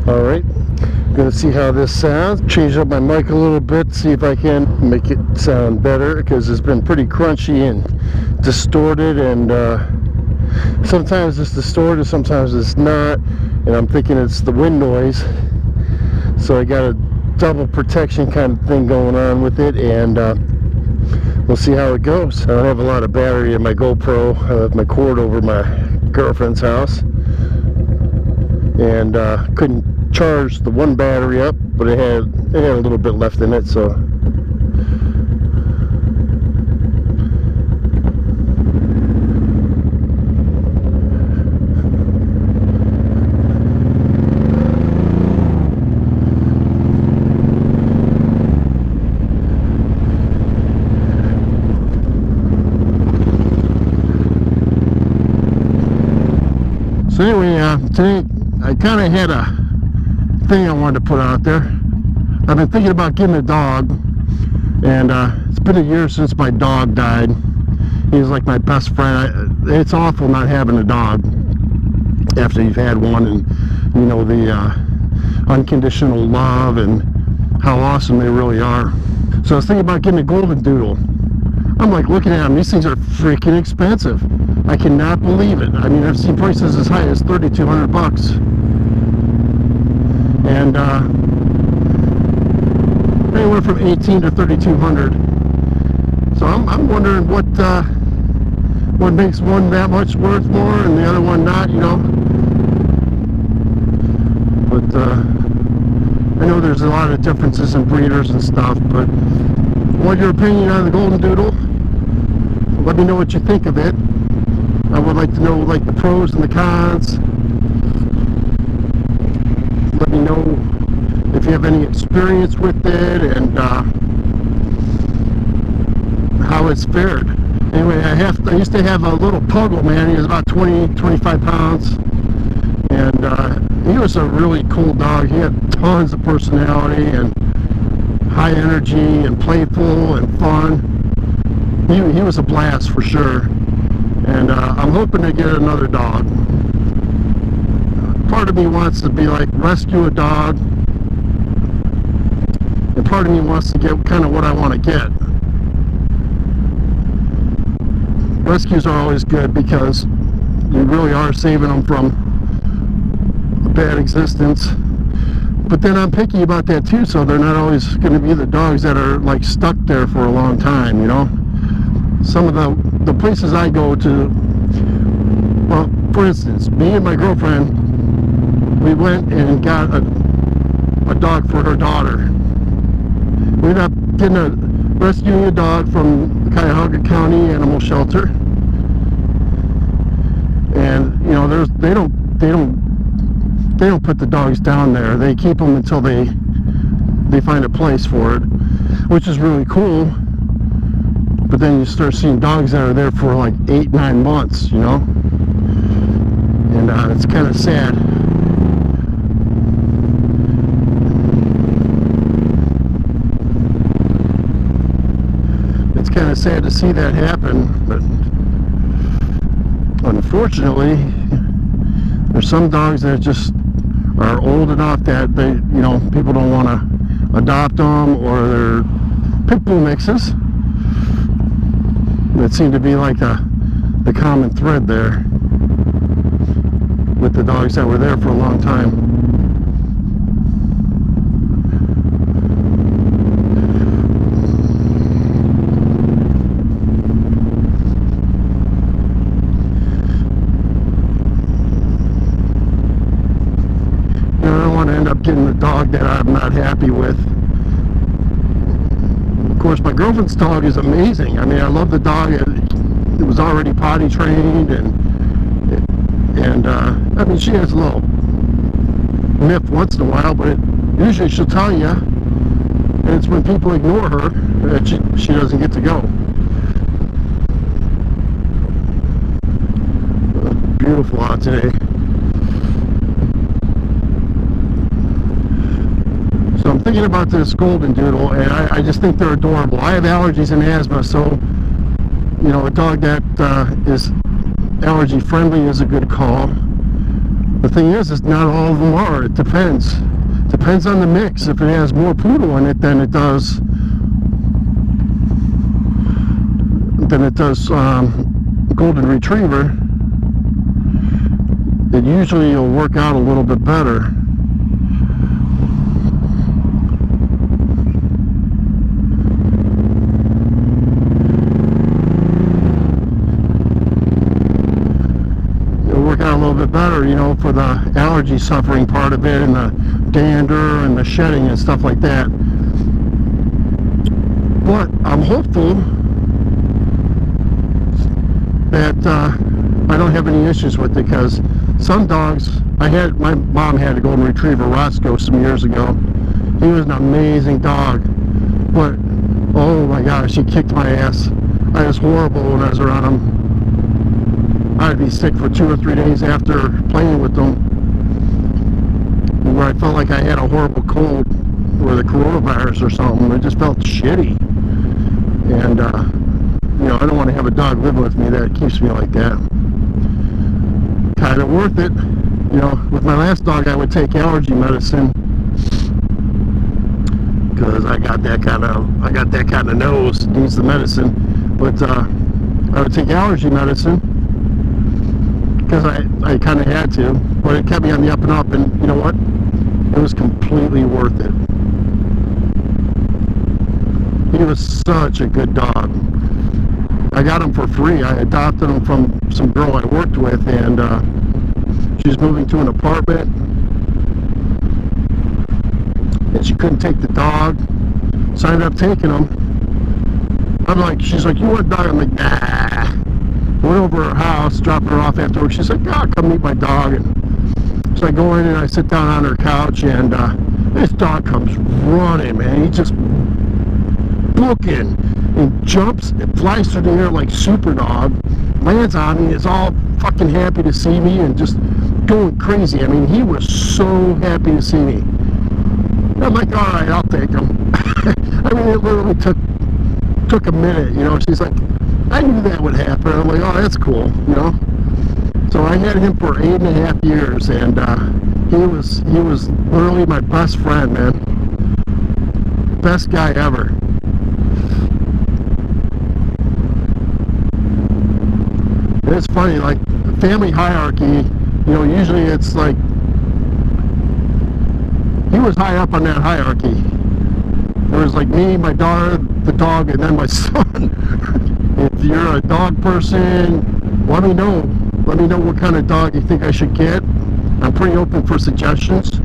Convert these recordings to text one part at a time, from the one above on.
Alright, gonna see how this sounds. Change up my mic a little bit, see if I can make it sound better, because it's been pretty crunchy and distorted, and sometimes it's distorted, sometimes it's not, and I'm thinking it's the wind noise. So I got a double protection kind of thing going on with it, and we'll see how it goes. I don't have a lot of battery in my GoPro. I left my cord over my girlfriend's house, and couldn't charge the one battery up, but it had a little bit left in it, so anyway, today I kind of had a thing I wanted to put out there. I've been thinking about getting a dog, and it's been a year since my dog died. He was like my best friend. It's awful not having a dog after you've had one, and you know the unconditional love and how awesome they really are. So I was thinking about getting a Goldendoodle. I'm like looking at them, these things are freaking expensive. I cannot believe it. I mean, I've seen prices as high as $3,200, and anywhere from $1,800 to $3,200. So I'm wondering what makes one that much worth more and the other one not, you know. But I know there's a lot of differences in breeders and stuff. But I want your opinion on the Goldendoodle. Let me know what you think of it. I would like to know like the pros and the cons. Let me know if you have any experience with it and how it's fared. Anyway, I used to have a little puggle, man. He was about 25 pounds, and he was a really cool dog. He had tons of personality and high energy and playful and fun. He was a blast for sure. And I'm hoping to get another dog. Part of me wants to be like rescue a dog, and part of me wants to get kind of what I want to get. Rescues are always good because you really are saving them from a bad existence. But then I'm picky about that too, so they're not always going to be the dogs that are like stuck there for a long time, you know. Some of the places I go to, well, for instance, me and my girlfriend, we went and got a dog for her daughter. We ended up rescuing a dog from the Cuyahoga County Animal Shelter, and you know, they don't put the dogs down there. They keep them until they find a place for it, which is really cool. But then you start seeing dogs that are there for like 8-9 months, you know, and it's kind of sad. It's kind of sad to see that happen, but unfortunately, there's some dogs that just are old enough that they, you know, people don't want to adopt them, or they're pit bull mixes. That seemed to be like the common thread there with the dogs that were there for a long time. You know, I don't want to end up getting a dog that I'm not happy with. Of course, my girlfriend's dog is amazing. I mean, I love the dog. It was already potty trained, and I mean, she has a little nip once in a while, but usually she'll tell you, and it's when people ignore her that she doesn't get to go. Beautiful out today. So I'm thinking about this Goldendoodle, and I just think they're adorable. I have allergies and asthma, so you know, a dog that is allergy friendly is a good call. The thing is not all of them are. It depends. Depends on the mix. If it has more poodle in it than it does golden retriever, it usually will work out a little bit better. It'll work out a little bit better, you know, for the allergy suffering part of it and the dander and the shedding and stuff like that. But I'm hopeful that I don't have any issues with it, because some dogs, my mom had a golden retriever, Roscoe, some years ago. He was an amazing dog, but oh my gosh, he kicked my ass. I was horrible when I was around him. I'd be sick for 2 or 3 days after playing with them, where I felt like I had a horrible cold or the coronavirus or something. I just felt shitty. And you know, I don't want to have a dog living with me that keeps me like that. Kind of worth it. You know, with my last dog, I would take allergy medicine because I got that kind of nose that needs the medicine. But I would take allergy medicine because I kind of had to. But it kept me on the up and up, and you know what? It was completely worth it. He was such a good dog. I got him for free. I adopted him from some girl I worked with, and she's moving to an apartment, and she couldn't take the dog, so I ended up taking him. I'm like, she's like, you want a dog? I'm like, nah. Went over to her house, dropping her off after work. She's like, oh, come meet my dog. And so I go in and I sit down on her couch, and this dog comes running, man. He just booking and jumps and flies through the air like super dog, lands on me, is all fucking happy to see me and just going crazy. I mean, he was so happy to see me. I'm like, all right, I'll take him. I mean, it literally took a minute, you know. She's like, I knew that would happen. I'm like, oh, that's cool, you know. So I had him for 8.5 years, and he was literally my best friend, man. Best guy ever. And it's funny, like family hierarchy, you know, usually it's like he was high up on that hierarchy. There was like me, my daughter, the dog, and then my son. If you're a dog person, let me know what kind of dog you think I should get. I'm pretty open for suggestions.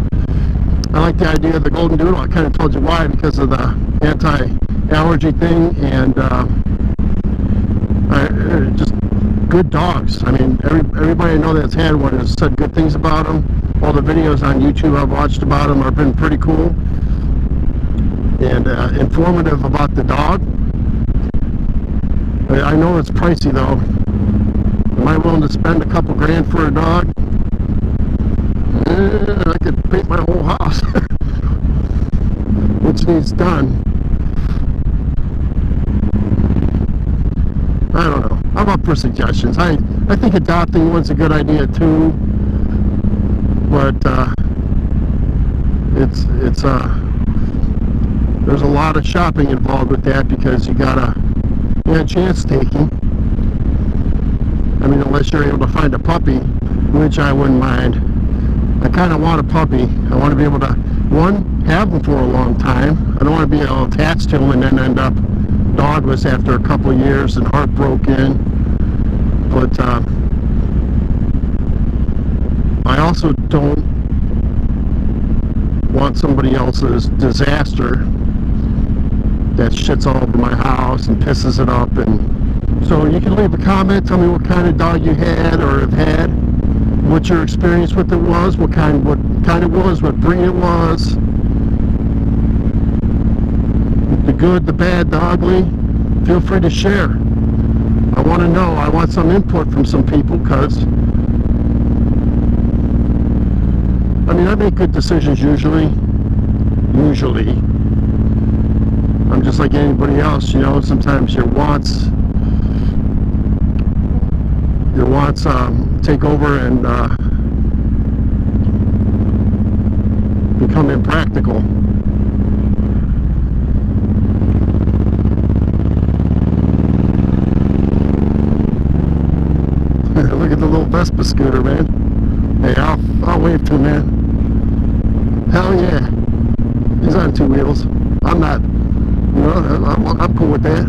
I like the idea of the golden doodle. I kind of told you why, because of the anti-allergy thing, and just good dogs. I mean, everybody I know that's had one has said good things about them. All the videos on YouTube I've watched about them have been pretty cool and informative about the dog. I know it's pricey though. Am I willing to spend a couple grand for a dog? I could paint my whole house, which needs done. I don't know. I'm up for suggestions. I think adopting one's a good idea too, but there's a lot of shopping involved with that, because you gotta chance taking. I mean, unless you're able to find a puppy, which I wouldn't mind. I kind of want a puppy. I want to be able to, one, have them for a long time. I don't want to be all attached to them and then end up dogless after a couple of years and heartbroken. But I also don't want somebody else's disaster that shits all over my house and pisses it up. And so you can leave a comment, tell me what kind of dog you had or have had, what your experience with it was, what kind it was, what breed it was, the good, the bad, the ugly. Feel free to share. I want to know. I want some input from some people, because I mean, I make good decisions usually. I'm just like anybody else, you know. Sometimes your wants take over, and become impractical. Look at the little Vespa scooter, man. Hey, I'll wave to him, man. Hell yeah. He's on 2 wheels. I'm not, you know, I'm cool with that.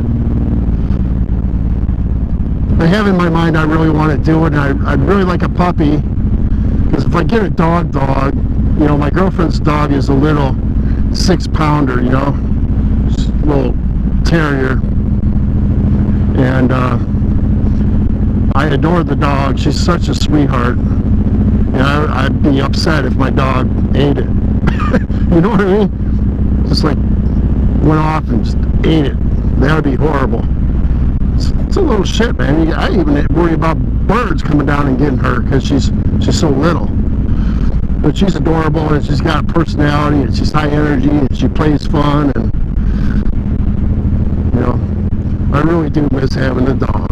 I have in my mind I really want to do it, and I'd really like a puppy, because if I get a dog, you know, my girlfriend's dog is a little 6-pounder, you know, little terrier, and I adore the dog. She's such a sweetheart. You know, I'd be upset if my dog ate it. You know what I mean? Just like went off and just ate it. That would be horrible. It's a little shit, man. I even worry about birds coming down and getting her because she's so little. But she's adorable, and she's got a personality, and she's high energy, and she plays fun, and you know, I really do miss having a dog.